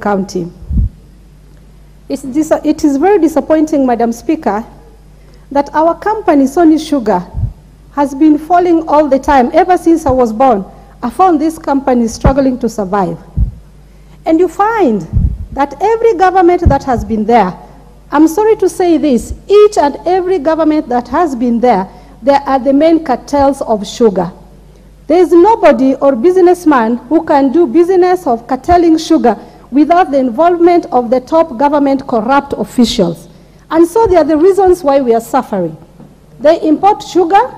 County. It is very disappointing, Madam Speaker, that our company, Sony Sugar, has been falling all the time. Ever since I was born, I found this company struggling to survive. And you find that every government that has been there, I'm sorry to say this, each and every government that has been there, they are the main cartels of sugar. There is nobody or businessman who can do business of cartelling sugar without the involvement of the top government corrupt officials. And so they are the reasons why we are suffering. They import sugar.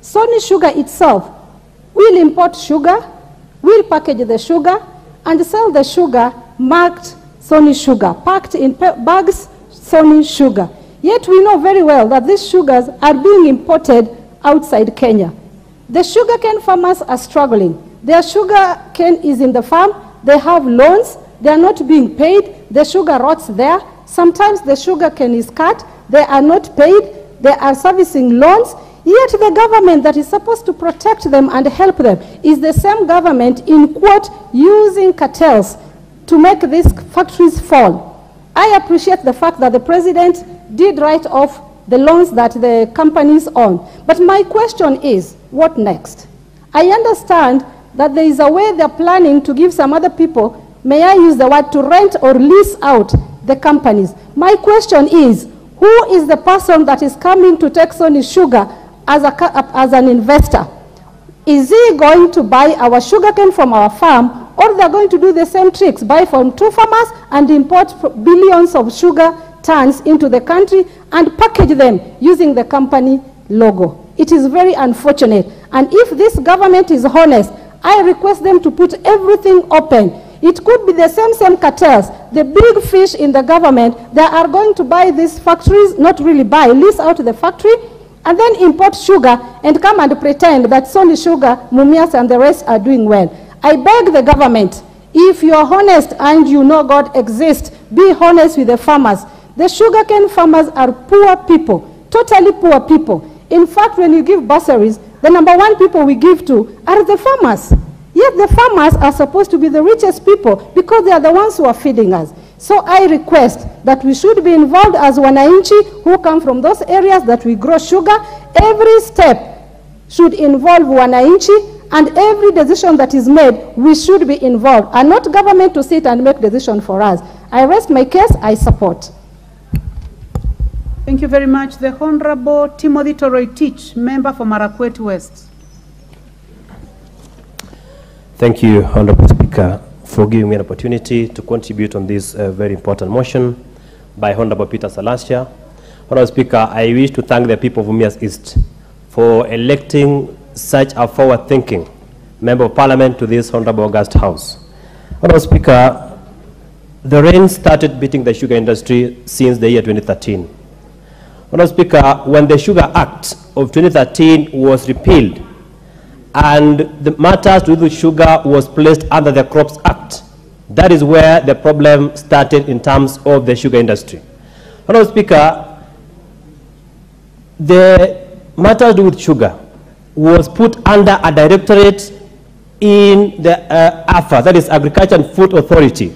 Sony Sugar itself will import sugar, will package the sugar, and sell the sugar marked Sony Sugar, packed in bags Sony Sugar. Yet we know very well that these sugars are being imported outside Kenya. The sugarcane farmers are struggling. Their sugarcane is in the farm. They have loans. They are not being paid. The sugar rots there. Sometimes the sugarcane is cut. They are not paid. They are servicing loans. Yet the government that is supposed to protect them and help them is the same government, in quote, using cartels to make these factories fall. I appreciate the fact that the president did write off the loans that the companies own. But my question is, what next? I understand that there is a way they're planning to give some other people, may I use the word, to rent or lease out the companies. My question is, who is the person that is coming to take Sony Sugar as an investor? Is he going to buy our sugarcane from our farm, or they're going to do the same tricks, buy from two farmers and import billions of sugar tons into the country and package them using the company logo? It is very unfortunate. And if this government is honest, I request them to put everything open. It could be the same cartels, the big fish in the government, they are going to buy these factories, not really buy, lease out the factory, and then import sugar and come and pretend that Sony Sugar, Mumias, and the rest are doing well. I beg the government, if you are honest and you know God exists, be honest with the farmers. The sugarcane farmers are poor people, totally poor people. In fact, when you give bursaries, the number one people we give to are the farmers. Yet the farmers are supposed to be the richest people because they are the ones who are feeding us. So I request that we should be involved as wananchi who come from those areas that we grow sugar. Every step should involve wananchi, and every decision that is made, we should be involved, and not government to sit and make decision for us. I rest my case. I support. Thank you very much. The Honorable Timothy Toroitich, member for Marakwet West. Thank you, Honorable Speaker, for giving me an opportunity to contribute on this very important motion by Honorable Peter Salasya. Honorable Speaker, I wish to thank the people of Mumias East for electing such a forward-thinking Member of Parliament to this Honorable August House. Honorable Speaker, the rain started beating the sugar industry since the year 2013. Honorable Speaker, when the Sugar Act of 2013 was repealed and the matters to do with sugar was placed under the Crops Act, that is where the problem started in terms of the sugar industry. Honorable Speaker, the matters to do with sugar was put under a directorate in the AFA, that is Agriculture and Food Authority,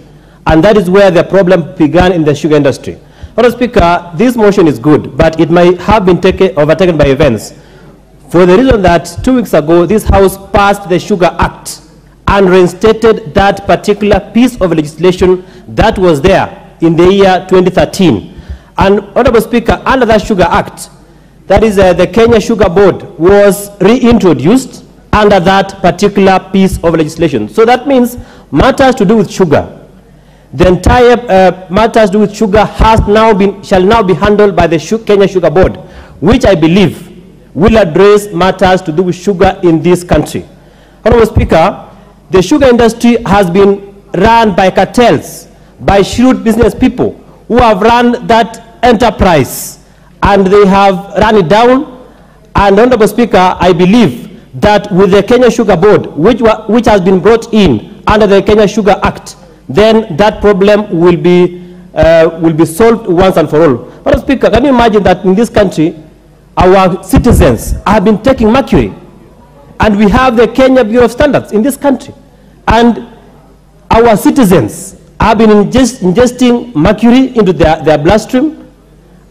and that is where the problem began in the sugar industry. Honorable Speaker, this motion is good, but it might have been overtaken by events, for the reason that 2 weeks ago, this House passed the Sugar Act and reinstated that particular piece of legislation that was there in the year 2013. And Honorable Speaker, under that Sugar Act, that is the Kenya Sugar Board was reintroduced under that particular piece of legislation. So that means matters to do with sugar, the entire matters to do with sugar shall now be handled by the Kenya Sugar Board, which I believe will address matters to do with sugar in this country. Honorable Speaker, the sugar industry has been run by cartels, by shrewd business people who have run that enterprise, and they have run it down. And Honorable Speaker, I believe that with the Kenya Sugar Board, which has been brought in under the Kenya Sugar Act, then that problem will be solved once and for all. Honorable Speaker, can you imagine that in this country, our citizens have been taking mercury, and we have the Kenya Bureau of Standards in this country, and our citizens have been ingesting mercury into their bloodstream.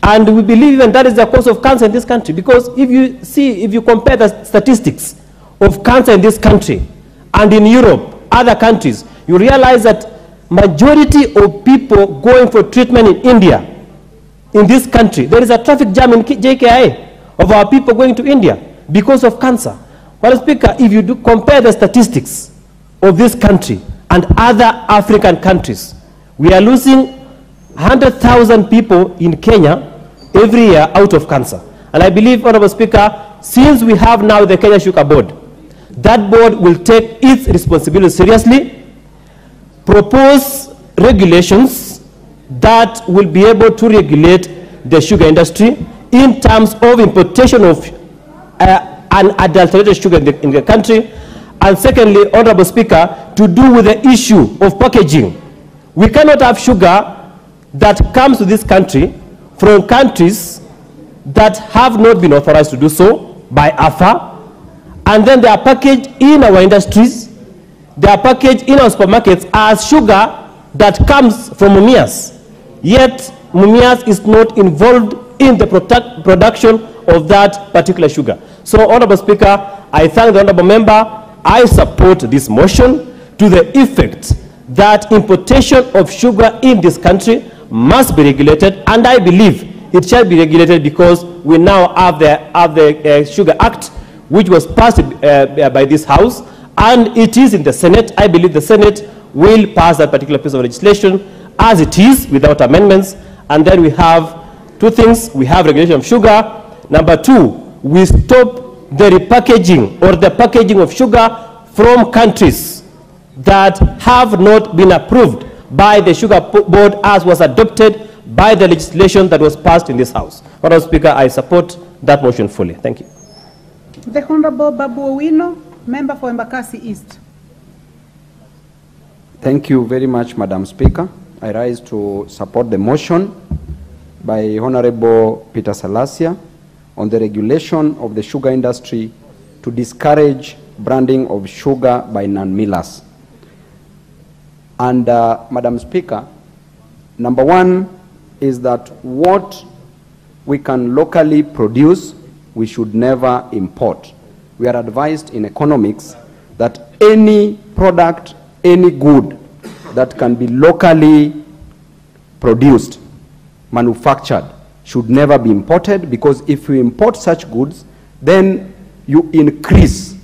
And we believe even that is the cause of cancer in this country. Because if you compare the statistics of cancer in this country and in Europe, other countries, you realize that majority of people going for treatment in India, in this country, there is a traffic jam in JKIA of our people going to India because of cancer. Madam Speaker, if you do compare the statistics of this country and other African countries, we are losing 100,000 people in Kenya every year out of cancer. And I believe, Honorable Speaker, since we have now the Kenya Sugar Board, that board will take its responsibility seriously, propose regulations that will be able to regulate the sugar industry in terms of importation of unadulterated sugar in the country. And secondly, Honorable Speaker, to do with the issue of packaging. We cannot have sugar that comes to this country from countries that have not been authorized to do so by AFA, and then they are packaged in our industries, they are packaged in our supermarkets as sugar that comes from Mumias. Yet Mumias is not involved in the production of that particular sugar. So, Honorable Speaker, I thank the Honorable Member. I support this motion to the effect that importation of sugar in this country must be regulated, and I believe it shall be regulated because we now have the Sugar Act, which was passed by this House, and it is in the Senate. I believe the Senate will pass that particular piece of legislation as it is without amendments. And then we have two things. We have regulation of sugar. Number two, we stop the repackaging or the packaging of sugar from countries that have not been approved by the Sugar Board as was adopted by the legislation that was passed in this House. Honorable Speaker, I support that motion fully. Thank you. The Honorable Babu Owino, Member for Embakasi East. Thank you very much, Madam Speaker. I rise to support the motion by Honorable Peter Salasia on the regulation of the sugar industry to discourage branding of sugar by non-millers. And Madam Speaker, number one is that what we can locally produce, we should never import. We are advised in economics that any product, any good that can be locally produced, manufactured, should never be imported, because if you import such goods, then you increase